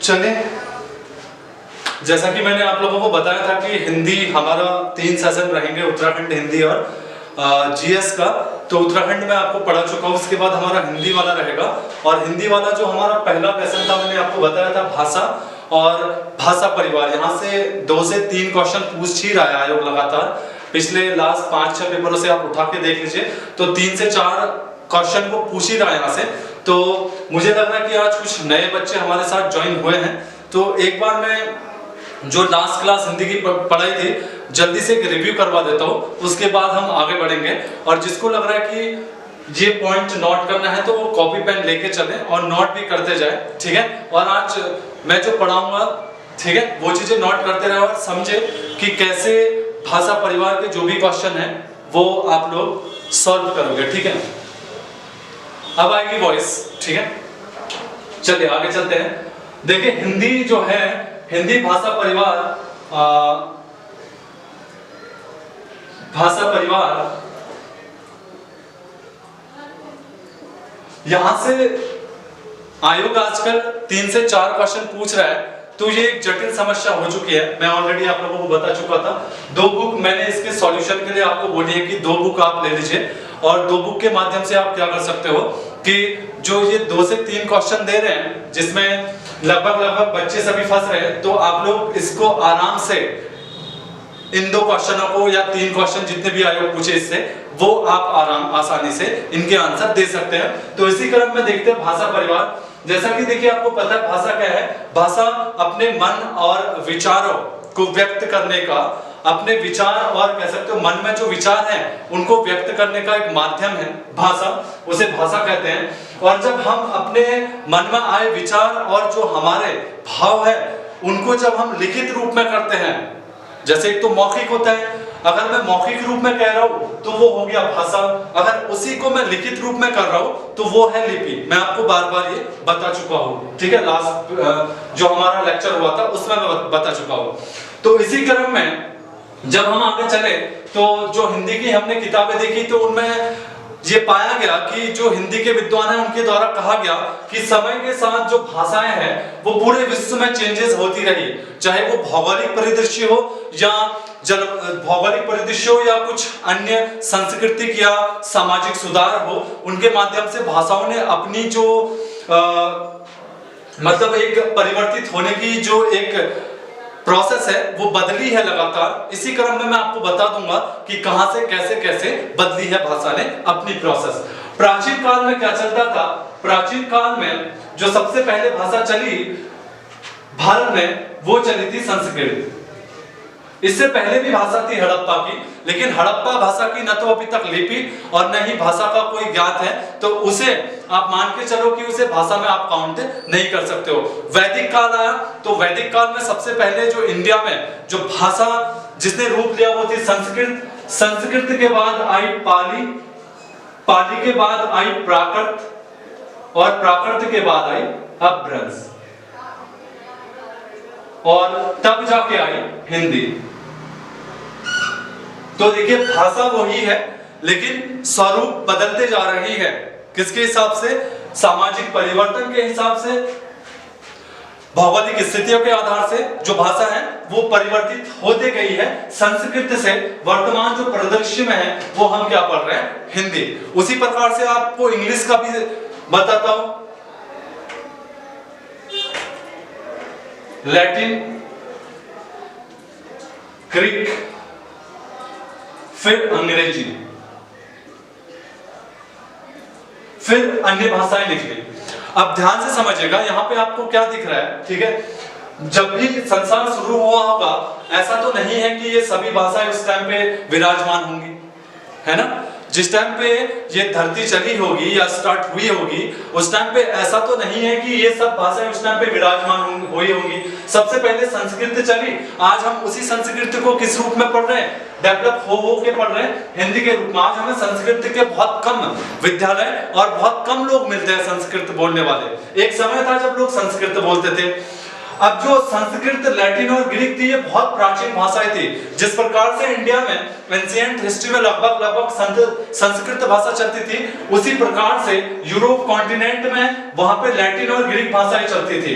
चले, जैसा कि मैंने आप लोगों को बताया था कि हिंदी हमारा 3 सेशन रहेंगे, उत्तराखंड हिंदी और जीएस का। तो उत्तराखंड में आपको पढ़ा चुका हूँ, उसके बाद हमारा हिंदी वाला रहेगा। और हिंदी वाला जो हमारा पहला लेसन था, मैंने आपको बताया था भाषा और भाषा परिवार। यहाँ से 2 से 3 क्वेश्चन पूछ ही रहा है आयोग लगातार। पिछले लास्ट 5-6 पेपरों से आप उठा के देख लीजिए, तो 3 से 4 क्वेश्चन को पूछ ही रहा है यहाँ से। तो मुझे लग रहा है कि आज कुछ नए बच्चे हमारे साथ ज्वाइन हुए हैं, तो एक बार मैं जो लास्ट क्लास हिंदी की पढ़ाई थी जल्दी से एक रिव्यू करवा देता हूँ, उसके बाद हम आगे बढ़ेंगे। और जिसको लग रहा है कि ये पॉइंट नोट करना है तो वो कॉपी पेन लेके चले और नोट भी करते जाए, ठीक है। और आज मैं जो पढ़ाऊंगा, ठीक है, वो चीजें नोट करते रहे और समझे कि कैसे भाषा परिवार के जो भी क्वेश्चन है वो आप लोग सॉल्व करोगे, ठीक है। अब आएगी वॉइस, ठीक है। चलिए आगे चलते हैं। देखिए हिंदी जो है, हिंदी भाषा परिवार, भाषा परिवार यहां से आयोग आजकल 3 से 4 क्वेश्चन पूछ रहा है, तो ये एक जटिल समस्या हो चुकी है। मैं ऑलरेडी आप लोगों को बता चुका था। 2 बुक मैंने इसके सॉल्यूशन के लिए आपको बोली है कि 2 बुक आप ले लीजिए, और 2 बुक के माध्यम से आप क्या कर सकते हो कि जो ये 2 से 3 क्वेश्चन दे रहे हैं, जिसमें लगभग बच्चे सभी फंस रहे हैं, तो आप लोग इसको आराम से इन 2 क्वेश्चनों को या 3 क्वेश्चन जितने भी आयोग पूछे इससे, वो आप आसानी से इनके आंसर दे सकते हैं। तो इसी क्रम में देखते हैं भाषा परिवार। जैसा कि देखिए आपको पता है भाषा क्या है। भाषा अपने मन और विचारों को व्यक्त करने का, अपने विचार और कह सकते हो मन में जो विचार हैं उनको व्यक्त करने का एक माध्यम है भाषा, उसे भाषा कहते हैं। और जब हम अपने मन में आए विचार और जो हमारे भाव है उनको जब हम लिखित रूप में करते हैं, जैसे एक तो मौखिक होता है, अगर मैं मौखिक रूप में कह रहा हूं तो वो हो गया भाषा, अगर उसी को मैं लिखित रूप में कर रहा हूं तो वो है लिपि। मैं आपको बार-बार ये बता चुका हूं, ठीक है। लास्ट जो हमारा लेक्चर हुआ था उसमें मैं बता चुका हूं। तो इसी क्रम में जब हम आगे चले, तो जो हिंदी की हमने किताबें देखी तो उनमें ये पाया गया कि जो हिंदी के विद्वान हैं उनके द्वारा कहा गया कि समय के साथ जो भाषाएं हैं वो पूरे विश्व में चेंजेस होती रही, चाहे वो भौगोलिक परिदृश्य हो या भौगोलिक परिदृश्य हो या कुछ अन्य सांस्कृतिक या सामाजिक सुधार हो, उनके माध्यम से भाषाओं ने अपनी जो मतलब एक परिवर्तित होने की जो एक प्रोसेस है वो बदली है लगातार। इसी क्रम में मैं आपको बता दूंगा कि कहां से कैसे बदली है भाषा ने अपनी प्रोसेस। प्राचीन काल में क्या चलता था? प्राचीन काल में जो सबसे पहले भाषा चली भारत में वो चली थी संस्कृत। इससे पहले भी भाषा थी हड़प्पा की, लेकिन हड़प्पा भाषा की न तो अभी तक लिपि और न ही भाषा का कोई ज्ञात है, तो उसे आप मान के चलो कि उसे भाषा में आप काउंट नहीं कर सकते हो। वैदिक काल आया, तो वैदिक काल में सबसे पहले जो इंडिया में जो भाषा जिसने रूप लिया वो थी संस्कृत। संस्कृत के बाद आई पाली, पाली के बाद आई प्राकृत और प्राकृत के बाद आई अपभ्रंश, और तब जाके आई हिंदी। तो देखिए भाषा वही है लेकिन स्वरूप बदलते जा रही है। किसके हिसाब से? सामाजिक परिवर्तन के हिसाब से, भौगोलिक स्थितियों के आधार से जो भाषा है वो परिवर्तित होते गई है। संस्कृत से वर्तमान जो परिदृश्य में है वो हम क्या पढ़ रहे हैं? हिंदी। उसी प्रकार से आपको इंग्लिश का भी बताता हूं। लैटिन, ग्रीक, फिर अंग्रेजी, फिर अन्य भाषाएं निकली। अब ध्यान से समझिएगा, यहां पे आपको क्या दिख रहा है, ठीक है। जब भी संसार शुरू हुआ होगा ऐसा तो नहीं है कि ये सभी भाषाएं उस टाइम पे विराजमान होंगी, है ना। जिस टाइम पे ये धरती चली होगी या स्टार्ट हुई होगी उस टाइम पे ऐसा तो नहीं है कि ये सब भाषाएं उस टाइम पे विराजमान हुई होंगी। सबसे पहले संस्कृत चली, आज हम उसी संस्कृत को किस रूप में पढ़ रहे हैं? डेवलप हो के पढ़ रहे हैं हिंदी के रूप में। आज हमें संस्कृत के बहुत कम विद्यालय और बहुत कम लोग मिलते हैं संस्कृत बोलने वाले। एक समय था जब लोग संस्कृत बोलते थे। अब जो संस्कृत, लैटिन और ग्रीक थी ये बहुत प्राचीन भाषाएं थी। जिस प्रकार से इंडिया में एंशिएंट हिस्ट्री में लगभग संस्कृत भाषा चलती थी, उसी प्रकार से यूरोप कॉन्टिनेंट में वहां पे लैटिन और ग्रीक भाषाएं चलती थी।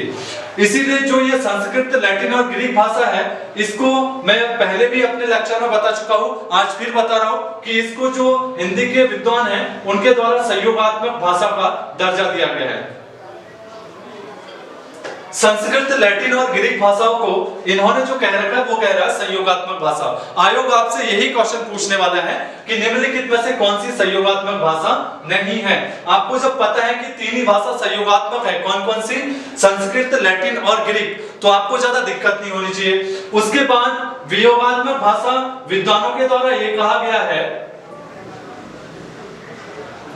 इसीलिए जो ये संस्कृत, लैटिन और ग्रीक भाषा है, इसको मैं पहले भी अपने लेक्चर में बता चुका हूं, आज फिर बता रहा हूं कि इसको जो हिंदी के विद्वान हैं उनके द्वारा संयोगात्मक भाषा का दर्जा दिया गया है। संस्कृत, लैटिन और ग्रीक भाषाओं को इन्होंने जो कह रखा है वो कह रहा है संयोगात्मक भाषा। आयोग आपसे यही क्वेश्चन पूछने वाला है कि निम्नलिखित में से कौन सी संयोगात्मक भाषा नहीं है। आपको जब पता है कि तीन ही भाषा संयोगात्मक है, कौन कौन सी, संस्कृत, लैटिन और ग्रीक, तो आपको ज्यादा दिक्कत नहीं होनी चाहिए। उसके बाद वियोगात्मक भाषा विद्वानों के द्वारा ये कहा गया है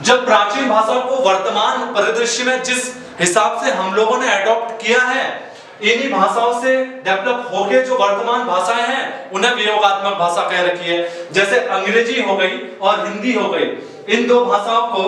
जब प्राचीन भाषाओं को वर्तमान परिदृश्य में जिस हिसाब से हम लोगों ने अडॉप्ट किया है, इन्हीं भाषाओं से डेवलप होके जो वर्तमान भाषाएं हैं उन्हें वियोगात्मक भाषा कह रखी है। जैसे अंग्रेजी हो गई और हिंदी हो गई, इन दो भाषाओं को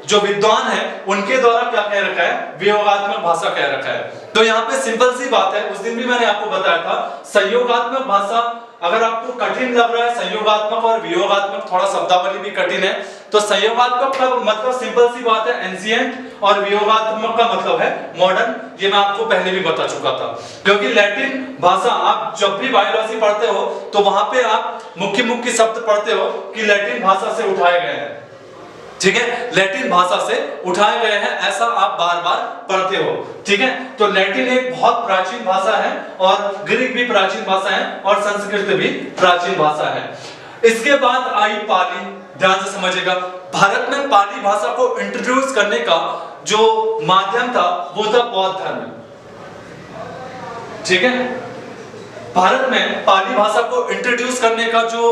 जो विद्वान है उनके द्वारा क्या कह रखा है, वियोगात्मक भाषा कह रखा है। तो यहाँ पे सिंपल सी बात है, उस दिन भी मैंने आपको बताया था, संयोगात्मक भाषा अगर आपको कठिन लग रहा है, संयोगात्मक और वियोगात्मक थोड़ा शब्दावली भी कठिन है, तो संयोगात्मक का मतलब सिंपल सी बात है एंशिएंट, और वियोगात्मक का मतलब है मॉडर्न। ये मैं आपको पहले भी बता चुका था। क्योंकि लैटिन भाषा आप जब भी बायोलॉजी पढ़ते हो तो वहां पे आप मुख्य मुख्य शब्द पढ़ते हो कि लैटिन भाषा से उठाए गए हैं, ठीक है, लैटिन भाषा से उठाए गए हैं, ऐसा आप बार बार पढ़ते हो, ठीक है। तो लैटिन एक बहुत प्राचीन भाषा है और ग्रीक भी प्राचीन भाषा है और संस्कृत भी प्राचीन भाषा है। इसके बाद आई पाली। ध्यान से समझिएगा, भारत में पाली भाषा को इंट्रोड्यूस करने का जो माध्यम था वो था बौद्ध धर्म, ठीक है। भारत में पाली भाषा को इंट्रोड्यूस करने का जो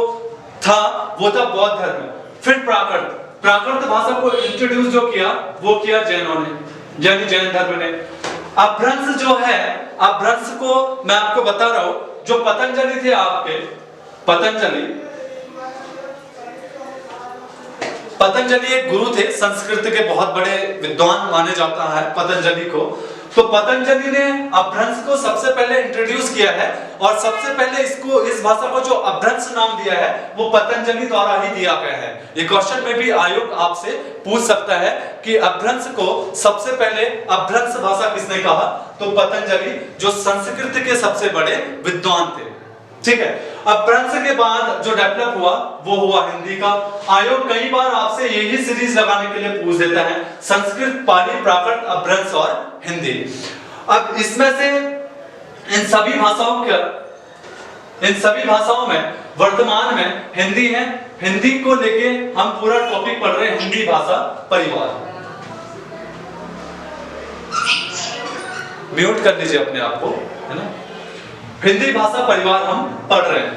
था वो था बौद्ध धर्म। फिर प्राकृत भाषा को इंट्रोड्यूस जो किया वो किया जैनों ने, यानी जैन धर्म ने। अपभ्रंश जो है, अपभ्रंश को मैं आपको बता रहा हूं, जो पतंजलि थे आपके, पतंजलि एक गुरु थे, संस्कृत के बहुत बड़े विद्वान माने जाता है पतंजलि को। तो पतंजलि ने अपभ्रंश को सबसे पहले इंट्रोड्यूस किया है और सबसे पहले इस भाषा को जो अपभ्रंश नाम दिया है वो पतंजलि द्वारा ही दिया गया है। ये क्वेश्चन में भी आयोग आपसे पूछ सकता है कि अपभ्रंश को सबसे पहले अपभ्रंश भाषा किसने कहा, तो पतंजलि, जो संस्कृत के सबसे बड़े विद्वान थे, ठीक है। अपभ्रंश के बाद जो डेवलप हुआ वो हुआ हिंदी का। आयोग कई बार आपसे यही सीरीज लगाने के लिए पूछ देता है, संस्कृत, पाली, प्राकृत, अपभ्रंश और हिंदी। अब इसमें से इन सभी भाषाओं में वर्तमान में हिंदी है। हिंदी को लेके हम पूरा टॉपिक पढ़ रहे हैं, हिंदी भाषा परिवार। म्यूट कर लीजिए अपने आप को, है ना। हिंदी भाषा परिवार हम पढ़ रहे हैं,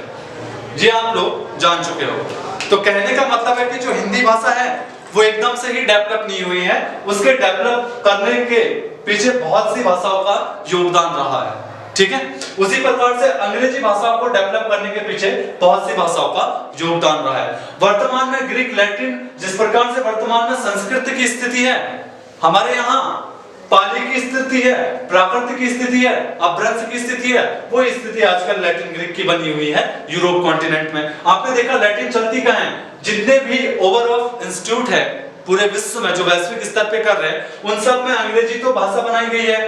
ये आप लोग जान चुके हो। तो कहने का मतलब है कि जो हिंदी भाषा है वो एकदम से ही डेवलप नहीं हुई है, उसके डेवलप करने के पीछे बहुत सी भाषाओं का योगदान रहा है, ठीक है। उसी प्रकार से अंग्रेजी भाषा को डेवलप करने के पीछे बहुत सी भाषाओं का योगदान रहा है। वर्तमान में ग्रीक, लैटिन, जिस प्रकार से वर्तमान में संस्कृत की स्थिति है, हमारे यहाँ पाली की स्थिति है, प्राकृत की स्थिति है, अपभ्रंश की स्थिति है, वो स्थिति आजकल लैटिन ग्रीक की बनी हुई है यूरोप कॉन्टिनेंट में। आपने देखा लैटिन चलती कहाँ है, जितने भी ओवरऑल इंस्टीट्यूट है पूरे विश्व में जो वैश्विक स्तर पे कर रहे हैं, उन सब में अंग्रेजी तो भाषा बनाई गई है।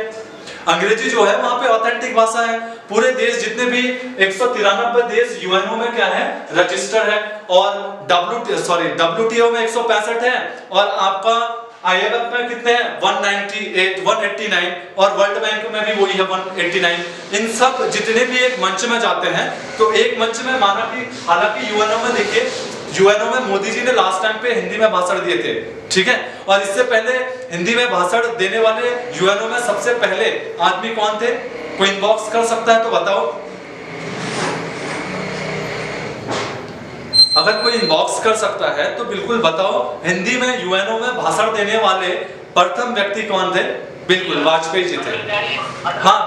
अंग्रेजी जो है वहां पे ऑथेंटिक भाषा है। पूरे देश, जितने भी 193 देश यूएनओ में क्या है, रजिस्टर है, और WTO में 165 है, और आपका IMF में कितने हैं, 198, 189, और वर्ल्ड बैंक में भी वही है 189। इन सब जितने भी एक मंच में जाते हैं, तो एक मंच में माना कि, हालांकि यूएनओ में देखिए, यूएनओ में मोदी जी ने लास्ट टाइम पे हिंदी में भाषण दिए थे, ठीक है। और इससे पहले हिंदी में भाषण देने वाले यूएनओ में सबसे पहले आदमी कौन थे, कोई इनबॉक्स कर सकता है तो बताओ। अगर कोई इनबॉक्स कर सकता है तो बिल्कुल बताओ, हिंदी में यूएनओ में भाषण देने वाले प्रथम व्यक्ति कौन थे? बिल्कुल वाजपेयी जी थे। हाँ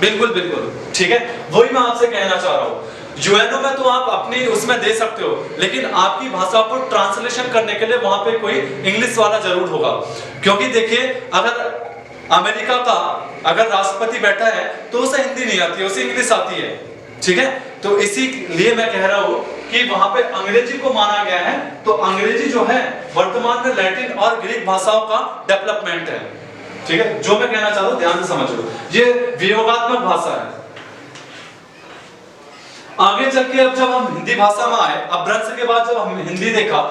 बिल्कुल, ठीक है। वही मैं आपसे कहना चाह रहा हूँ, यूएनओ में तो आप अपनी उसमें दे सकते हो, लेकिन आपकी भाषा को ट्रांसलेशन करने के लिए वहां पे कोई इंग्लिश वाला जरूर होगा। क्योंकि देखिए, अगर अमेरिका का अगर राष्ट्रपति बैठा है तो उसे हिंदी नहीं आती है, उसे इंग्लिश आती है, ठीक है। तो इसीलिए मैं कह रहा हूं कि वहां पे अंग्रेजी को माना गया है। तो अंग्रेजी जो है वर्तमान में लैटिन और ग्रीक भाषाओं का डेवलपमेंट है, ठीक है, जो मैं कहना चाहता हूं ध्यान से समझो, ये वियोगात्मक भाषा है। आगे चल के अब जब हम हिंदी भाषा में आए, अपभ्रंश के बाद जब हम हिंदी देखा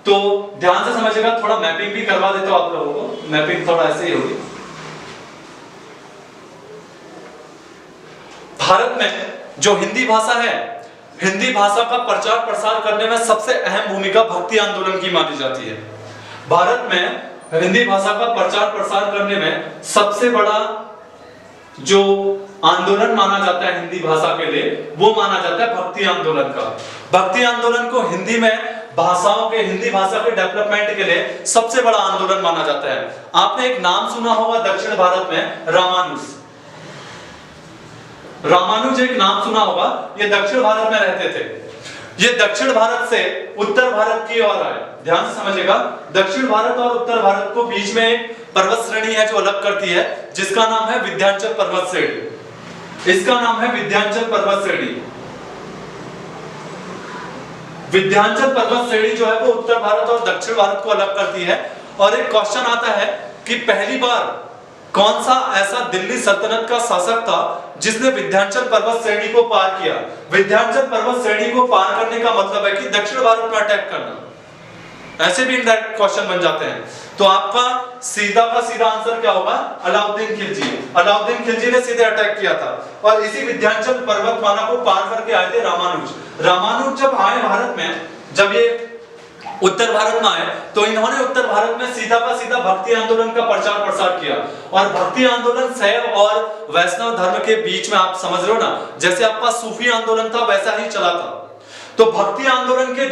तो ध्यान से समझिएगा, थोड़ा मैपिंग भी करवा देता हूं आप लोगों को। मैपिंग थोड़ा ऐसे ही होगी। भारत में जो हिंदी भाषा है, हिंदी भाषा का प्रचार प्रसार करने में सबसे अहम भूमिका भक्ति आंदोलन की मानी जाती है। भारत में हिंदी भाषा का प्रचार प्रसार करने में सबसे बड़ा जो आंदोलन माना जाता है हिंदी भाषा के लिए, वो माना जाता है भक्ति आंदोलन का। भक्ति आंदोलन को हिंदी में भाषाओं के, हिंदी भाषा के डेवलपमेंट के लिए सबसे बड़ा आंदोलन माना जाता है। आपने एक नाम सुना होगा दक्षिण भारत में, रामानुज। रामानुज एक नाम सुना होगा, ये दक्षिण भारत में रहते थे। ये दक्षिण भारत से उत्तर भारत की ओर आए। ध्यान से समझिएगा, दक्षिण भारत और उत्तर भारत को बीच में एक पर्वत श्रेणी है जो अलग करती है, जिसका नाम है विंध्याचल पर्वत श्रेणी। इसका नाम है विंध्याचल पर्वत श्रेणी। विंध्याचल पर्वत श्रेणी जो है वो उत्तर भारत और दक्षिण भारत को अलग करती है। और एक क्वेश्चन आता है कि पहली बार कौन सा ऐसा दिल्ली सल्तनत का शासक था जिसने विंध्याचल पर्वत श्रेणी को पार किया। विंध्याचल पर्वत श्रेणी को पार करने का मतलब है कि दक्षिण भारत में अटैक करना। ऐसे भी इनडायरेक्ट क्वेश्चन बन जाते हैं। तो आपका सीधा का सीधा आंसर क्या होगा, अलाउद्दीन खिलजी। अलाउद्दीन खिलजी ने सीधे अटैक किया था और इसी विंध्याचल पर्वतमाला को पार करके आए थे रामानुज। रामानुज जब आए भारत में, जब ये उत्तर भारत में आए, तो इन्होंने उत्तर भारत में सीधा का सीधा भक्ति आंदोलन का प्रचार प्रसार किया। और भक्ति आंदोलन शैव और वैष्णव धर्म के बीच में, आप समझ रहे हो ना, जैसे आपका सूफी आंदोलन था वैसा ही चला था। तो भक्ति आंदोलन के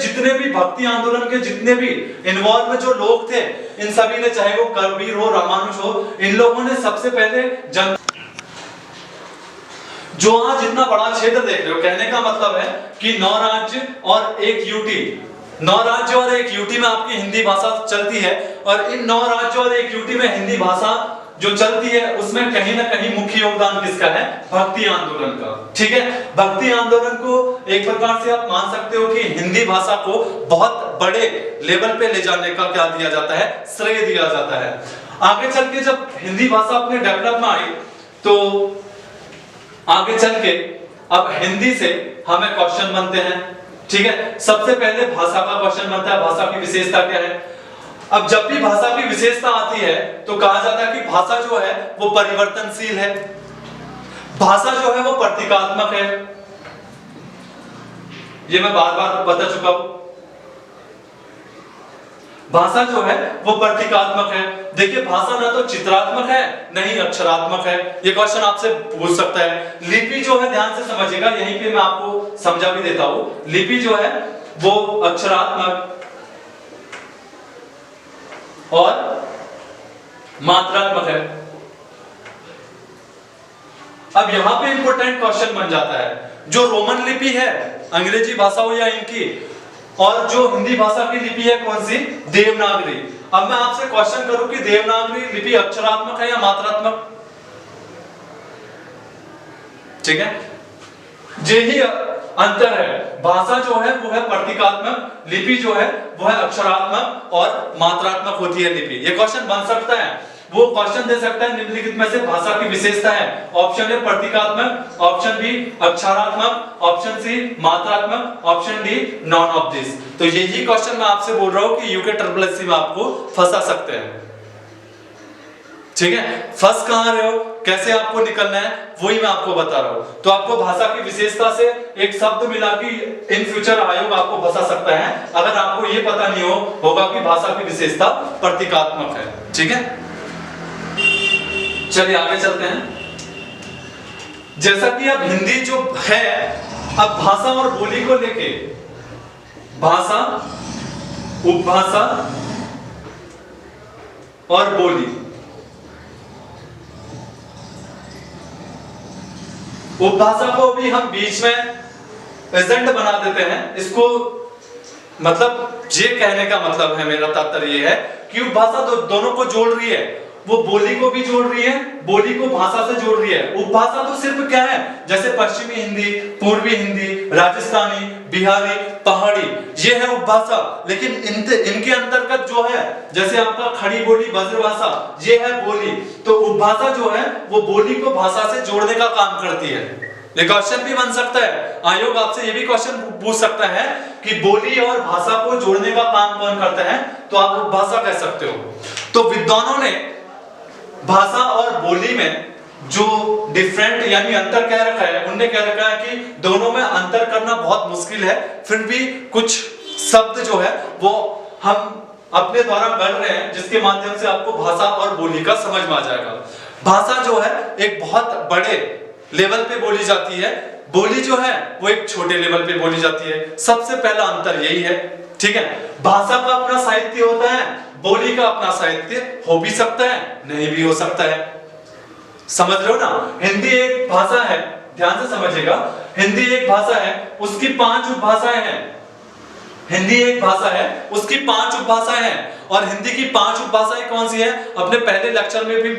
जितने भी इन्वॉल्व जो लोग थे, इन सभी ने, चाहे वो कबीर हो, रामानुज हो, इन लोगों ने सबसे पहले जो आज इतना बड़ा क्षेत्र देख रहे हो, कहने का मतलब है कि 9 राज्य और एक यूटी, 9 राज्य और एक यूटी में आपकी हिंदी भाषा चलती है। और इन 9 राज्यों और एक यूटी में हिंदी भाषा जो चलती है, उसमें कहीं ना कहीं मुख्य योगदान किसका है, भक्ति आंदोलन का। ठीक है, भक्ति आंदोलन को एक प्रकार से आप मान सकते हो कि हिंदी भाषा को बहुत बड़े लेवल पे ले जाने का क्या दिया जाता है, श्रेय दिया जाता है। आगे चल के जब हिंदी भाषा अपने डेवलप में आई, तो आगे चल के अब हिंदी से हमें क्वेश्चन बनते हैं। ठीक है, सबसे पहले भाषा का क्वेश्चन बनता है, भाषा की विशेषता क्या है। अब जब भी भाषा की विशेषता आती है तो कहा जाता है कि भाषा जो है वो परिवर्तनशील है, भाषा जो है वो प्रतीकात्मक है। ये मैं बार बार बता चुका हूं, भाषा जो है वो प्रतीकात्मक है। देखिए, भाषा ना तो चित्रात्मक है, नहीं अक्षरात्मक है। ये क्वेश्चन आपसे पूछ सकता है। लिपि जो है, ध्यान से समझिएगा, यहीं पे मैं आपको समझा भी देता हूं। लिपि जो है वो अक्षरात्मक और मात्रात्मक है। अब यहां पे इंपॉर्टेंट क्वेश्चन बन जाता है, जो रोमन लिपि है, अंग्रेजी भाषा हो या इनकी, और जो हिंदी भाषा की लिपि है कौन सी, देवनागरी। अब मैं आपसे क्वेश्चन करूं कि देवनागरी लिपि अक्षरात्मक है या मात्रात्मक। ठीक है, यही अंतर है। भाषा जो है वो है प्रतीकात्मक, लिपि जो है वो है अक्षरात्मक और मात्रात्मक होती है लिपि। ये क्वेश्चन बन सकता है, वो क्वेश्चन दे सकता है निम्नलिखित में से भाषा की विशेषता है। ऑप्शन ए प्रतीकात्मक, ऑप्शन बी अक्षरात्मक, ऑप्शन सी मात्रात्मक, option D none of this. तो यही क्वेश्चन मैं आपसे बोल रहा हूं कि यूके SSC में आपको फंसा सकते हैं। ठीक है, फंस कहां रहे हो, कैसे आपको निकलना है, वही मैं आपको बता रहा हूं। तो आपको भाषा की विशेषता से एक शब्द मिला कि इन फ्यूचर आयोग आपको फंसा सकता है, अगर आपको ये पता नहीं होगा कि भाषा की विशेषता प्रतीकात्मक है। ठीक है, चलिए आगे चलते हैं। जैसा कि अब हिंदी जो है, अब भाषा और बोली को लेके, भाषा, उपभाषा और बोली, उपभाषा को भी हम बीच में एजेंट बना देते हैं। इसको मतलब ये कहने का मतलब है, मेरा तात्पर्य ये है कि उपभाषा दोनों को जोड़ रही है, वो बोली को भी जोड़ रही है, बोली को भाषा से जोड़ रही है। उपभाषा तो सिर्फ क्या है, जैसे पश्चिमी हिंदी, पूर्वी हिंदी, राजस्थानी, बिहारी, पहाड़ी, ये है उपभाषा। लेकिन इनके अंतर्गत जो है, जैसे आपका खड़ी बोली, ब्रजभाषा, ये है बोली, तो उपभाषा जो है वो बोली को भाषा से जोड़ने का काम करती है। ये क्वेश्चन भी बन सकता है, आयोग आपसे ये भी क्वेश्चन पूछ सकता है कि बोली और भाषा को जोड़ने का काम कौन करता है, तो आप उपभाषा कह सकते हो। तो विद्वानों ने भाषा और बोली में जो डिफरेंट यानी अंतर कह रखा है, उनने कह रखा है कि दोनों में अंतर करना बहुत मुश्किल है, फिर भी कुछ शब्द जो है वो हम अपने द्वारा गढ़ रहे हैं, जिसके माध्यम से आपको भाषा और बोली का समझ में आ जाएगा। भाषा जो है एक बहुत बड़े लेवल पे बोली जाती है, बोली जो है वो एक छोटे लेवल पे बोली जाती है। सबसे पहला अंतर यही है, ठीक है। भाषा का अपना साहित्य होता है, बोली का अपना साहित्य हो भी सकता है, नहीं भी हो सकता है। समझ रहे हो ना? हिंदी एक भाषा है, ध्यान से समझिएगा, हिंदी एक भाषा है, उसकी 5 उपभाषाएं हैं। हिंदी एक भाषा है, उसकी 5 उपभाषाएं हैं, और हिंदी की 5 उपभाषाएं कौन सी है, अपने पहले लेक्चर में भी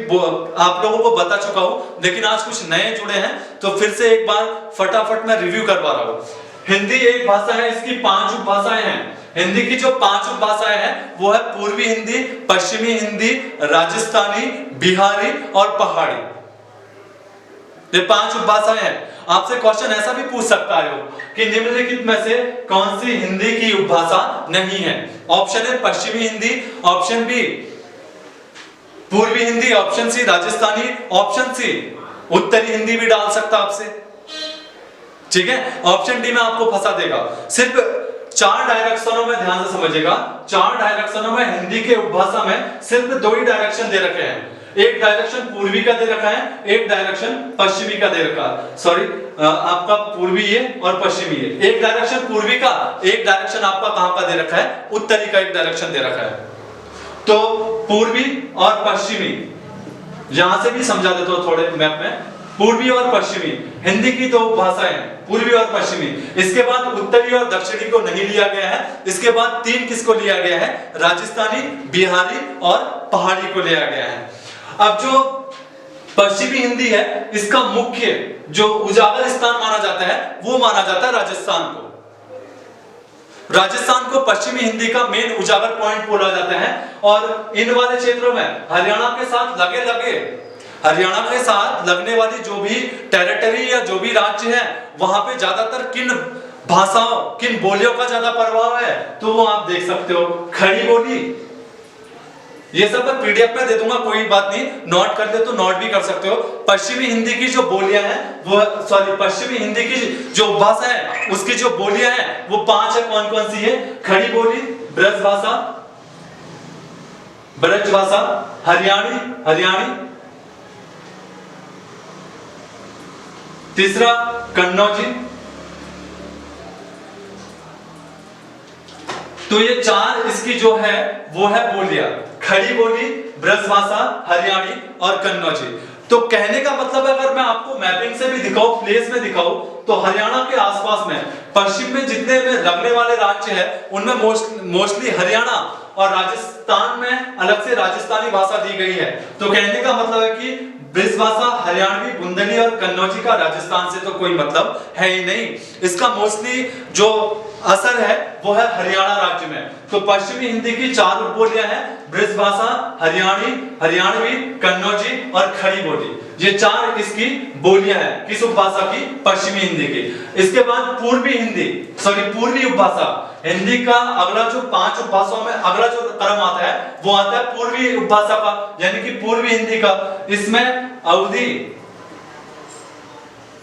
आप लोगों को बता चुका हूं, लेकिन आज कुछ नए जुड़े हैं तो फिर से एक बार फटाफट मैं रिव्यू करवा रहा हूं। हिंदी एक भाषा है, इसकी 5 उपभाषाएं हैं। हिंदी की जो 5 उपभाषाएं हैं वो है पूर्वी हिंदी, पश्चिमी हिंदी, राजस्थानी, बिहारी और पहाड़ी। ये 5 उपभाषाएं हैं। आपसे क्वेश्चन ऐसा भी पूछ सकता है कि निम्नलिखित में से कौन सी हिंदी की उपभाषा नहीं है। ऑप्शन है पश्चिमी हिंदी, ऑप्शन बी पूर्वी Hindi, option C Rajasthani, option C उत्तरी हिंदी भी डाल सकता आपसे, ठीक है। ऑप्शन डी में आपको फंसा देगा। सिर्फ 4 डायरेक्शनों में ध्यान से समझिएगा, 4 डायरेक्शनों में हिंदी के उपभाषा में सिर्फ 2 ही डायरेक्शन दे रखे हैं। एक डायरेक्शन पूर्वी का दे रखा है, एक डायरेक्शन पश्चिमी का दे रखा है। सॉरी, आपका पूर्वी ये और पश्चिमी ये। एक डायरेक्शन पूर्वी का, एक डायरेक्शन आपका कहां का दे रखा है, उत्तरी का एक डायरेक्शन दे रखा है। तो पूर्वी और पश्चिमी, यहां से भी समझा देता हूं थोड़े मैप में। पूर्वी और पश्चिमी हिंदी की 2 भाषाएं, पूर्वी और पश्चिमी। इसके बाद उत्तरी और दक्षिणी को नहीं लिया गया है। इसके बाद 3 किसको लिया गया है, राजस्थानी, बिहारी और पहाड़ी को लिया गया है। अब जो पश्चिमी हिंदी है, इसका मुख्य जो उजागर स्थान माना जाता है वो माना जाता है राजस्थान को। राजस्थान को पश्चिमी हिंदी का मेन उजागर पॉइंट बोला जाता है। और इन वाले क्षेत्रों में हरियाणा के साथ हरियाणा के साथ लगने वाली जो भी टेरिटरी या जो भी राज्य है, वहां पे ज्यादातर किन भाषाओं, किन बोलियों का ज्यादा प्रभाव है, तो वो आप देख सकते हो। खड़ी बोली, ये सब मैं पीडीएफ में दे दूंगा, कोई बात नहीं, नोट कर ले तो नोट भी कर सकते हो। पश्चिमी हिंदी की जो बोलियां हैं वो, सॉरी, पश्चिमी हिंदी की जो भाषा है उसकी जो बोलियां हैं वो 5 है। कौन कौन सी है? खड़ी बोली, ब्रजभाषा, हरियाणी, तीसरा कन्नौजी। तो ये 4 इसकी जो है वो है बोलियां, खड़ी बोली, ब्रजभाषा, हरियाणी और कन्नौजी। तो कहने का मतलब है, अगर मैं आपको मैपिंग से भी दिखाऊं, प्लेस में दिखाऊं, तो हरियाणा के आसपास में पश्चिम में जितने में लगने वाले राज्य हैं उनमें मोस्टली हरियाणा और राजस्थान में अलग से राजस्थानी भाषा दी गई है। तो कहने का मतलब है कि ब्रजभाषा, हरियाणवी, बुंदेली और कन्नौजी का राजस्थान से तो कोई मतलब है ही नहीं। इसका मोस्टली जो असर है वो है हरियाणा राज्य में। तो पश्चिमी हिंदी की 4 उपबोलियां हैं, ब्रजभाषा, हरियाणवी, कन्नौजी और खड़ी बोली। ये 4 इसकी बोलियां हैं। किस उपभाषा की? पश्चिमी हिंदी की। इसके बाद पूर्वी उपभाषा। हिंदी का अगला जो 5 उपभाषाओं में अगला जो क्रम आता है वो आता है पूर्वी उपभाषा का, यानी कि पूर्वी हिंदी का। इसमें अवधी,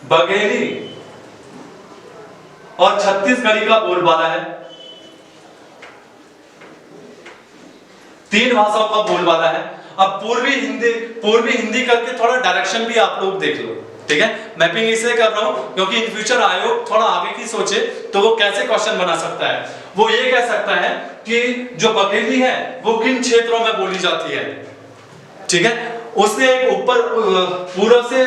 बघेली और छत्तीसगढ़ी का बोलबाला है। 3 भाषाओं का बोलबाला है। अब पूर्वी हिंदी करके थोड़ा डायरेक्शन भी आप लोग देख लो, ठीक है। मैपिंग इसलिए कर रहा हूं क्योंकि इन फ्यूचर आयोग थोड़ा आगे की सोचे तो वो कैसे क्वेश्चन बना सकता है। वो ये कह सकता है कि जो बघेली है वो किन क्षेत्रों में बोली जाती है, ठीक है। उसने एक ऊपर पूर्व से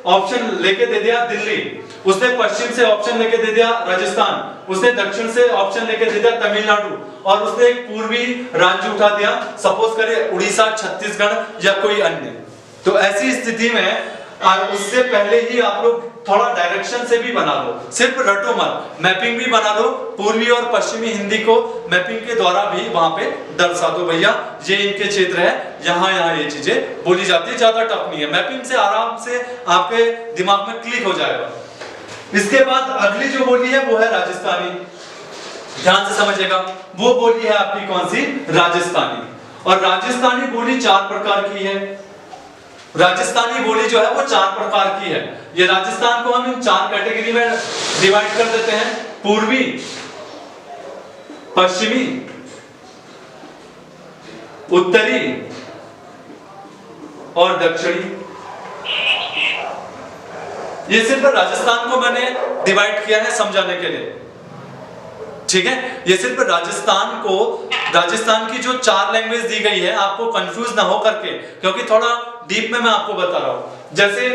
ऑप्शन लेके दे दिया दिल्ली, उसने पश्चिम से ऑप्शन लेके दे दिया राजस्थान, उसने दक्षिण से ऑप्शन लेके दे दिया तमिलनाडु, और उसने एक पूर्वी राज्य उठा दिया, सपोज करें उड़ीसा, छत्तीसगढ़ या कोई अन्य। तो ऐसी स्थिति में और उससे पहले ही आप लोग थोड़ा डायरेक्शन से भी बना लो, सिर्फ रटो मत, मैपिंग भी बना लो, पूर्वी और पश्चिमी हिंदी को मैपिंग के द्वारा भी वहां पे दर्शा दो। भैया ये इनके क्षेत्र है, यहाँ यहाँ ये चीजें बोली जाती है, ज्यादा टफ नहीं है, मैपिंग से आराम से आपके दिमाग में क्लिक हो जाएगा। इसके बाद अगली जो बोली है वो है राजस्थानी, ध्यान से समझिएगा। वो बोली है आपकी कौन सी? राजस्थानी। और राजस्थानी बोली 4 प्रकार की है। राजस्थानी बोली जो है वो 4 प्रकार की है। ये राजस्थान को हम इन 4 कैटेगरी में डिवाइड कर देते हैं, पूर्वी, पश्चिमी, उत्तरी और दक्षिणी। ये सिर्फ राजस्थान को मैंने डिवाइड किया है समझाने के लिए, ठीक है। ये सिर्फ राजस्थान को, राजस्थान की जो 4 लैंग्वेज दी गई है, आपको कंफ्यूज ना हो करके, क्योंकि थोड़ा डीप में मैं आपको बता रहा हूं। जैसे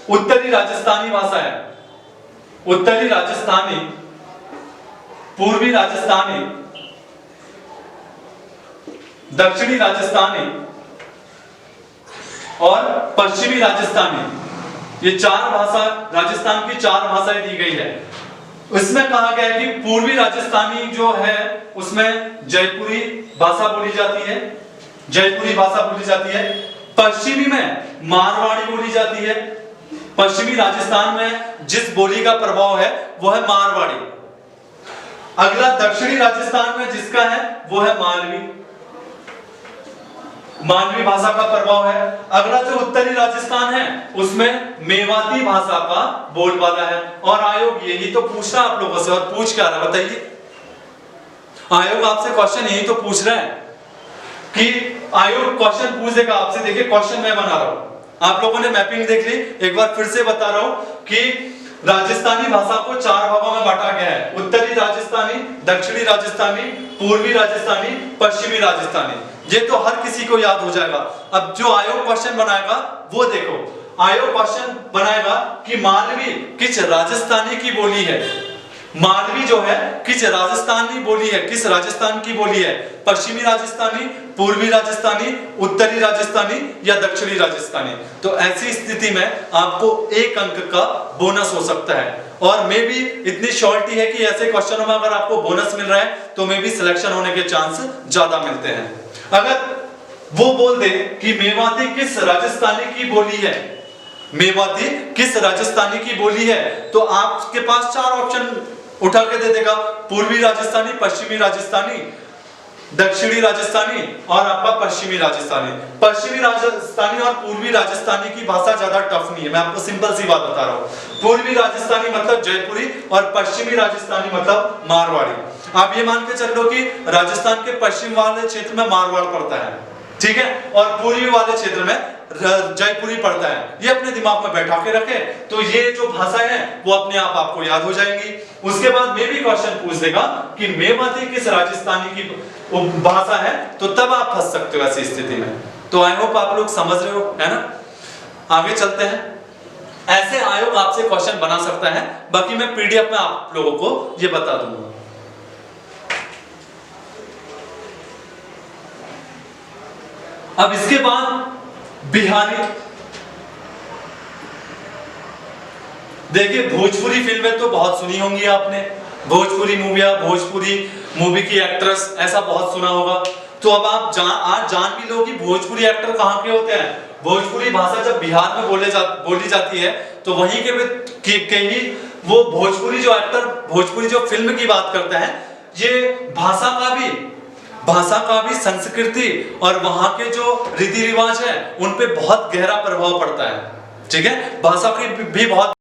उत्तरी राजस्थानी भाषा है, उत्तरी राजस्थानी, पूर्वी राजस्थानी, दक्षिणी राजस्थानी और पश्चिमी राजस्थानी। ये 4 भाषा, राजस्थान की 4 भाषाएं दी गई है। इसमें कहा गया है कि पूर्वी राजस्थानी जो है उसमें जयपुरी भाषा बोली जाती है, जयपुरी भाषा बोली जाती है। पश्चिमी में मारवाड़ी बोली जाती है, पश्चिमी राजस्थान में जिस बोली का प्रभाव है वो है मारवाड़ी। अगला दक्षिणी राजस्थान में जिसका है वो है मालवी, मालवी भाषा का प्रभाव है। अगला जो उत्तरी राजस्थान है उसमें मेवाती भाषा का बोलबाला है। और आयोग यही तो पूछ रहा है आप लोगों से, और पूछ क्या रहा है बताइए? आयोग आपसे क्वेश्चन यही तो पूछ रहा है कि आयोग क्वेश्चन पूछ देगा आपसे। देखिए क्वेश्चन मैं बना रहा हूं, आप लोगों ने मैपिंग देख ली, एक बार फिर से बता रहा हूं कि राजस्थानी भाषा को 4 भागों में बांटा गया है, उत्तरी राजस्थानी, दक्षिणी राजस्थानी, पूर्वी राजस्थानी, पश्चिमी राजस्थानी। ये तो हर किसी को याद हो जाएगा। अब जो आयोग क्वेश्चन बनाएगा वो देखो, आयोग क्वेश्चन बनाएगा कि मालवी किस राजस्थानी की बोली है, मालवी जो है किस राजस्थानी बोली है, किस राजस्थान की बोली है, पश्चिमी राजस्थानी, पूर्वी राजस्थानी, उत्तरी राजस्थानी या दक्षिणी राजस्थानी। तो ऐसी स्थिति में आपको 1 अंक का बोनस हो सकता है। और मे भी इतनी श्योरिटी है कि ऐसे क्वेश्चनों में अगर आपको बोनस मिल रहा है तो मे भी सिलेक्शन होने के चांस ज्यादा मिलते हैं। अगर वो बोल दे कि मेवाती किस राजस्थानी की बोली है, मेवाती किस राजस्थानी की बोली है, तो आपके पास 4 ऑप्शन उठा के दे देगा, पूर्वी राजस्थानी, पश्चिमी राजस्थानी, दक्षिणी राजस्थानी और आपका पश्चिमी राजस्थानी। पश्चिमी राजस्थानी और पूर्वी राजस्थानी की भाषा ज्यादा टफ नहीं है, मैं आपको सिंपल सी बात बता रहा हूं। पूर्वी राजस्थानी मतलब जयपुरी और पश्चिमी राजस्थानी मतलब मारवाड़ी। आप ये मान के चल लो कि राजस्थान के पश्चिम वाले क्षेत्र में मारवाड़ पड़ता है, ठीक है, और पूर्वी वाले क्षेत्र में जयपुरी पड़ता है। ये अपने दिमाग में बैठा के रखे तो ये जो भाषाएं हैं वो अपने आप आपको याद हो जाएंगी। उसके बाद मे भी क्वेश्चन पूछ देगा कि मेवाती किस राजस्थानी की भाषा है, तो तब आप फंस सकते हो ऐसी स्थिति में। तो आई होप आप लोग समझ रहे हो, है ना। आगे चलते हैं। ऐसे आयोग आपसे क्वेश्चन बना सकता है, बाकी मैं पीडीएफ में आप लोगों को ये बता दूंगा। अब इसके बाद बिहारी, देखिए भोजपुरी फिल्में तो बहुत सुनी होंगी आपने, भोजपुरी मूवियां, भोजपुरी मूवी की एक्ट्रेस ऐसा बहुत सुना होगा। तो अब आप आज जान भी लो कि भोजपुरी एक्टर कहाँ के होते हैं। भोजपुरी भाषा जब बिहार में बोली जाती है तो वहीं के ही वो भोजपुरी जो एक्टर, भोजपुरी जो फिल्म की बात करते हैं, ये भाषा का भी संस्कृति और वहां के जो रीति रिवाज है उन पे बहुत गहरा प्रभाव पड़ता है, ठीक है। भाषा की भी बहुत